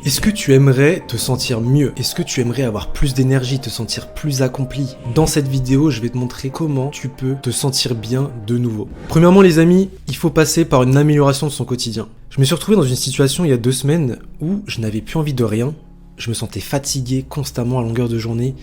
Est-ce que tu aimerais te sentir mieux? Est-ce que tu aimerais avoir plus d'énergie, te sentir plus accompli? Dans cette vidéo, je vais te montrer comment tu peux te sentir bien de nouveau. Premièrement les amis, il faut passer par une amélioration de son quotidien. Je me suis retrouvé dans une situation il y a 2 semaines où je n'avais plus envie de rien. Je me sentais fatigué constamment à longueur de journée.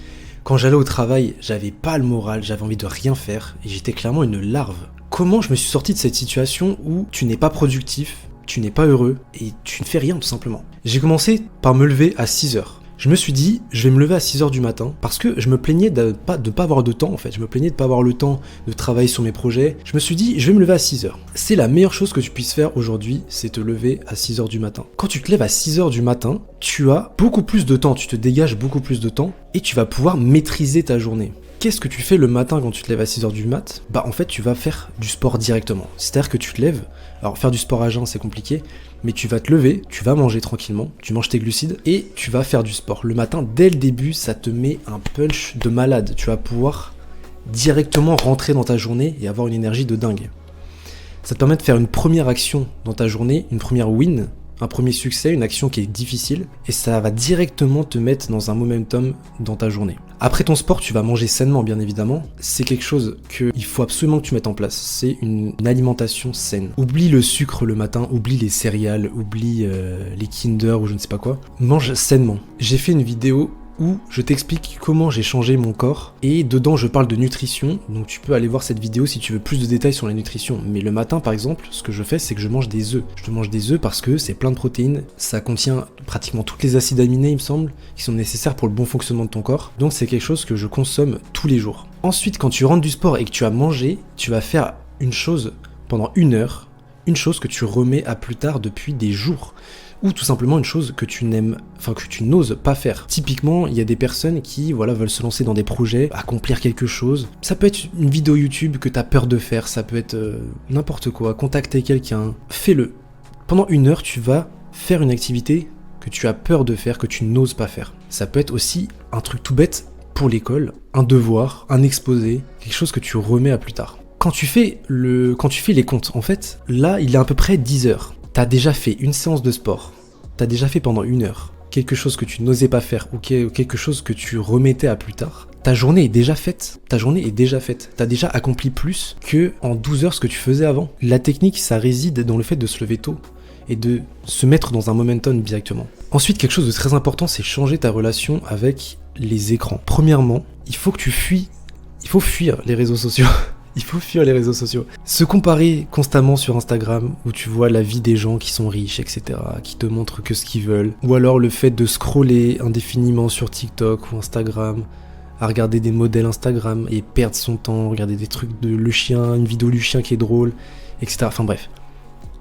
Quand j'allais au travail, j'avais pas le moral, j'avais envie de rien faire et j'étais clairement une larve. Comment je me suis sorti de cette situation où tu n'es pas productif, tu n'es pas heureux et tu ne fais rien tout simplement? J'ai commencé par me lever à 6h. Je me suis dit, je vais me lever à 6h du matin parce que je me plaignais de pas avoir de temps en fait. Je me plaignais de pas avoir le temps de travailler sur mes projets. Je me suis dit, je vais me lever à 6h. C'est la meilleure chose que tu puisses faire aujourd'hui, c'est te lever à 6h du matin. Quand tu te lèves à 6h du matin, tu as beaucoup plus de temps, tu te dégages beaucoup plus de temps et tu vas pouvoir maîtriser ta journée. Qu'est-ce que tu fais le matin quand tu te lèves à 6h du mat? En fait tu vas faire du sport directement. C'est-à-dire que tu te lèves, alors faire du sport à jeun c'est compliqué, mais tu vas te lever, tu vas manger tranquillement, tu manges tes glucides et tu vas faire du sport. Le matin, dès le début, ça te met un punch de malade. Tu vas pouvoir directement rentrer dans ta journée et avoir une énergie de dingue. Ça te permet de faire une première action dans ta journée, une première win, un premier succès, une action qui est difficile, et ça va directement te mettre dans un momentum dans ta journée. Après ton sport, tu vas manger sainement, bien évidemment. C'est quelque chose qu'il faut absolument que tu mettes en place. C'est une alimentation saine. Oublie le sucre le matin, oublie les céréales, oublie les Kinder ou je ne sais pas quoi. Mange sainement. J'ai fait une vidéo où je t'explique comment j'ai changé mon corps et dedans je parle de nutrition, donc tu peux aller voir cette vidéo si tu veux plus de détails sur la nutrition. Mais le matin par exemple, ce que je fais c'est que je mange des œufs. Je mange des œufs parce que c'est plein de protéines, ça contient pratiquement toutes les acides aminés il me semble, qui sont nécessaires pour le bon fonctionnement de ton corps, donc c'est quelque chose que je consomme tous les jours. Ensuite quand tu rentres du sport et que tu as mangé, tu vas faire une chose pendant 1 heure, une chose que tu remets à plus tard depuis des jours. Ou tout simplement une chose que tu n'oses pas faire. Typiquement, il y a des personnes qui veulent se lancer dans des projets, accomplir quelque chose. Ça peut être une vidéo YouTube que tu as peur de faire, ça peut être n'importe quoi, contacter quelqu'un, fais-le. Pendant 1 heure, tu vas faire une activité que tu as peur de faire, que tu n'oses pas faire. Ça peut être aussi un truc tout bête pour l'école, un devoir, un exposé, quelque chose que tu remets à plus tard. Quand tu fais les comptes, en fait, là, il est à peu près 10 heures. T'as déjà fait une séance de sport, t'as déjà fait pendant 1 heure quelque chose que tu n'osais pas faire ou quelque chose que tu remettais à plus tard. Ta journée est déjà faite, t'as déjà accompli plus que en 12 heures ce que tu faisais avant. La technique, ça réside dans le fait de se lever tôt et de se mettre dans un momentum directement. Ensuite, quelque chose de très important, c'est changer ta relation avec les écrans. Premièrement, il faut fuir les réseaux sociaux. Il faut fuir les réseaux sociaux. Se comparer constamment sur Instagram, où tu vois la vie des gens qui sont riches, etc., qui te montrent que ce qu'ils veulent. Ou alors le fait de scroller indéfiniment sur TikTok ou Instagram, à regarder des modèles Instagram et perdre son temps, regarder des trucs de le chien, une vidéo du chien qui est drôle, etc. Enfin bref.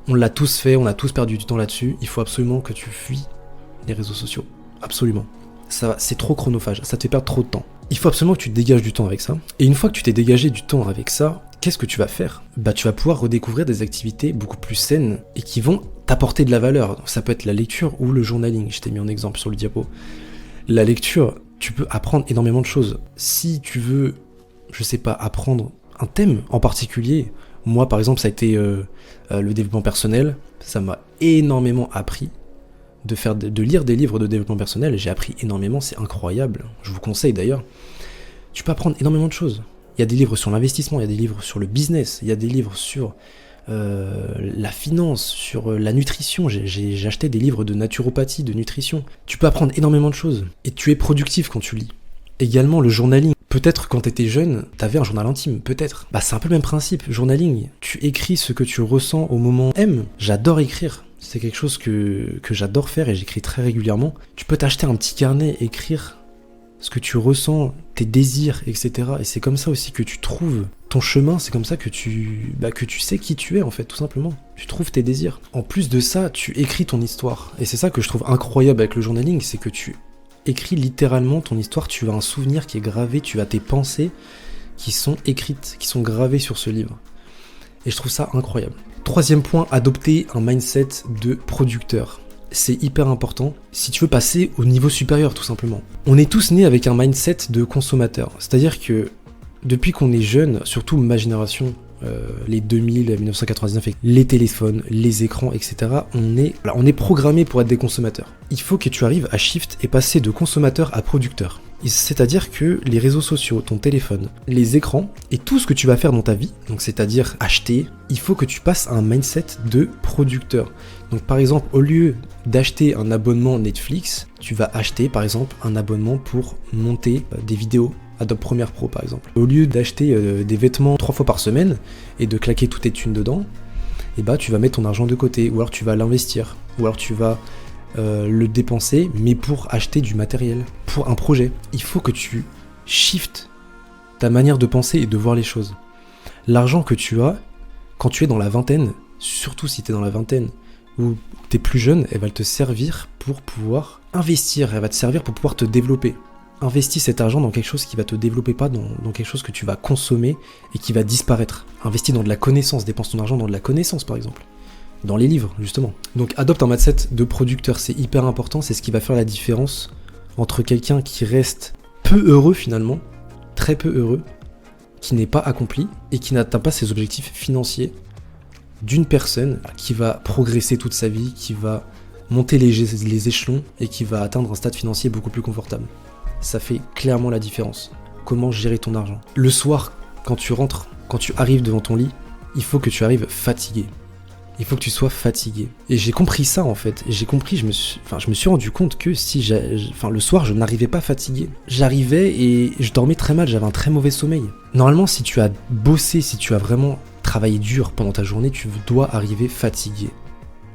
On l'a tous fait, on a tous perdu du temps là-dessus. Il faut absolument que tu fuis les réseaux sociaux. Absolument. C'est trop chronophage, ça te fait perdre trop de temps. Il faut absolument que tu te dégages du temps avec ça. Et une fois que tu t'es dégagé du temps avec ça, qu'est-ce que tu vas faire? Tu vas pouvoir redécouvrir des activités beaucoup plus saines et qui vont t'apporter de la valeur. Ça peut être la lecture ou le journaling, je t'ai mis en exemple sur le diapo. La lecture, tu peux apprendre énormément de choses. Si tu veux, apprendre un thème en particulier, moi par exemple ça a été le développement personnel, ça m'a énormément appris. De lire des livres de développement personnel, j'ai appris énormément, c'est incroyable, je vous conseille d'ailleurs. Tu peux apprendre énormément de choses. Il y a des livres sur l'investissement, il y a des livres sur le business, il y a des livres sur la finance, sur la nutrition, j'ai acheté des livres de naturopathie, de nutrition. Tu peux apprendre énormément de choses, et tu es productif quand tu lis. Également le journaling, peut-être quand tu étais jeune, tu avais un journal intime, peut-être. C'est un peu le même principe, journaling, tu écris ce que tu ressens au moment M. J'adore écrire. C'est quelque chose que j'adore faire et j'écris très régulièrement. Tu peux t'acheter un petit carnet, écrire ce que tu ressens, tes désirs, etc. Et c'est comme ça aussi que tu trouves ton chemin, c'est comme ça que tu sais qui tu es en fait, tout simplement. Tu trouves tes désirs. En plus de ça, tu écris ton histoire. Et c'est ça que je trouve incroyable avec le journaling, c'est que tu écris littéralement ton histoire, tu as un souvenir qui est gravé, tu as tes pensées qui sont écrites, qui sont gravées sur ce livre. Et je trouve ça incroyable. 3e point, adopter un mindset de producteur. C'est hyper important si tu veux passer au niveau supérieur tout simplement. On est tous nés avec un mindset de consommateur. C'est-à-dire que depuis qu'on est jeune, surtout ma génération, les 2000, 1999, les téléphones, les écrans, etc. On est programmé pour être des consommateurs. Il faut que tu arrives à shift et passer de consommateur à producteur. C'est-à-dire que les réseaux sociaux, ton téléphone, les écrans et tout ce que tu vas faire dans ta vie, donc c'est-à-dire acheter, il faut que tu passes à un mindset de producteur. Donc par exemple, au lieu d'acheter un abonnement Netflix, tu vas acheter par exemple un abonnement pour monter des vidéos. Adobe Premiere Pro par exemple. Au lieu d'acheter des vêtements 3 fois par semaine et de claquer toutes tes thunes dedans, et bah tu vas mettre ton argent de côté, ou alors tu vas l'investir, ou alors tu vas le dépenser, mais pour acheter du matériel, pour un projet. Il faut que tu shiftes ta manière de penser et de voir les choses. L'argent que tu as, quand tu es dans la vingtaine, surtout si tu es dans la vingtaine, ou tu es plus jeune, elle va te servir pour pouvoir investir, elle va te servir pour pouvoir te développer. Investis cet argent dans quelque chose qui va te développer, pas dans quelque chose que tu vas consommer et qui va disparaître. Investis dans de la connaissance, dépense ton argent dans de la connaissance par exemple. Dans les livres, justement. Donc adopte un mindset de producteur, c'est hyper important, c'est ce qui va faire la différence entre quelqu'un qui reste peu heureux finalement, très peu heureux, qui n'est pas accompli et qui n'atteint pas ses objectifs financiers, d'une personne qui va progresser toute sa vie, qui va monter les échelons et qui va atteindre un stade financier beaucoup plus confortable. Ça fait clairement la différence. Comment gérer ton argent. Le soir, quand tu rentres, quand tu arrives devant ton lit, il faut que tu arrives fatigué. Il faut que tu sois fatigué. Et j'ai compris ça en fait. Et j'ai compris, je me suis rendu compte que le soir, je n'arrivais pas fatigué. J'arrivais et je dormais très mal, j'avais un très mauvais sommeil. Normalement, si tu as bossé, si tu as vraiment travaillé dur pendant ta journée, tu dois arriver fatigué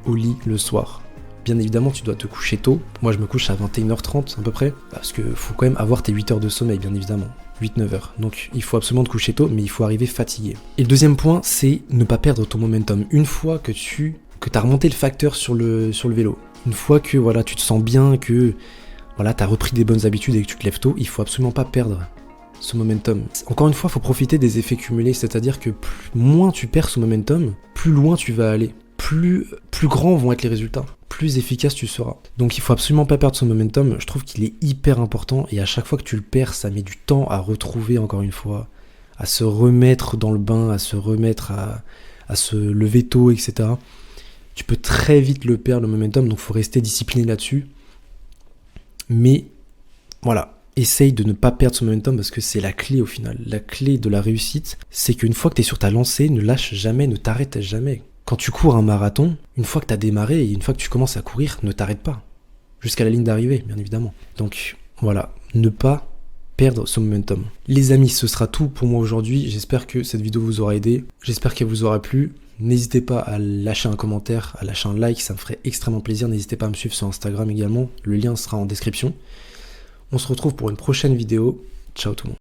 au lit le soir. Bien évidemment, tu dois te coucher tôt. Moi, je me couche à 21h30 à peu près. Parce qu'il faut quand même avoir tes 8 heures de sommeil, bien évidemment. 8-9 heures. Donc il faut absolument te coucher tôt, mais il faut arriver fatigué. Et le deuxième point, c'est ne pas perdre ton momentum. Une fois que tu as remonté le facteur sur le vélo, une fois que voilà, tu te sens bien, que voilà, tu as repris des bonnes habitudes et que tu te lèves tôt, il faut absolument pas perdre ce momentum. Encore une fois, il faut profiter des effets cumulés, c'est-à-dire que moins tu perds ce momentum, plus loin tu vas aller. Plus grands vont être les résultats, plus efficace tu seras. Donc il faut absolument pas perdre son momentum, je trouve qu'il est hyper important et à chaque fois que tu le perds, ça met du temps à retrouver encore une fois, à se remettre dans le bain, à se remettre à se lever tôt, etc. Tu peux très vite le perdre le momentum, donc il faut rester discipliné là-dessus. Mais voilà, essaye de ne pas perdre ce momentum parce que c'est la clé au final. La clé de la réussite, c'est qu'une fois que tu es sur ta lancée, ne lâche jamais, ne t'arrête jamais. Quand tu cours un marathon, une fois que tu as démarré et une fois que tu commences à courir, ne t'arrête pas. Jusqu'à la ligne d'arrivée, bien évidemment. Donc voilà, ne pas perdre ce momentum. Les amis, ce sera tout pour moi aujourd'hui. J'espère que cette vidéo vous aura aidé. J'espère qu'elle vous aura plu. N'hésitez pas à lâcher un commentaire, à lâcher un like, ça me ferait extrêmement plaisir. N'hésitez pas à me suivre sur Instagram également. Le lien sera en description. On se retrouve pour une prochaine vidéo. Ciao tout le monde.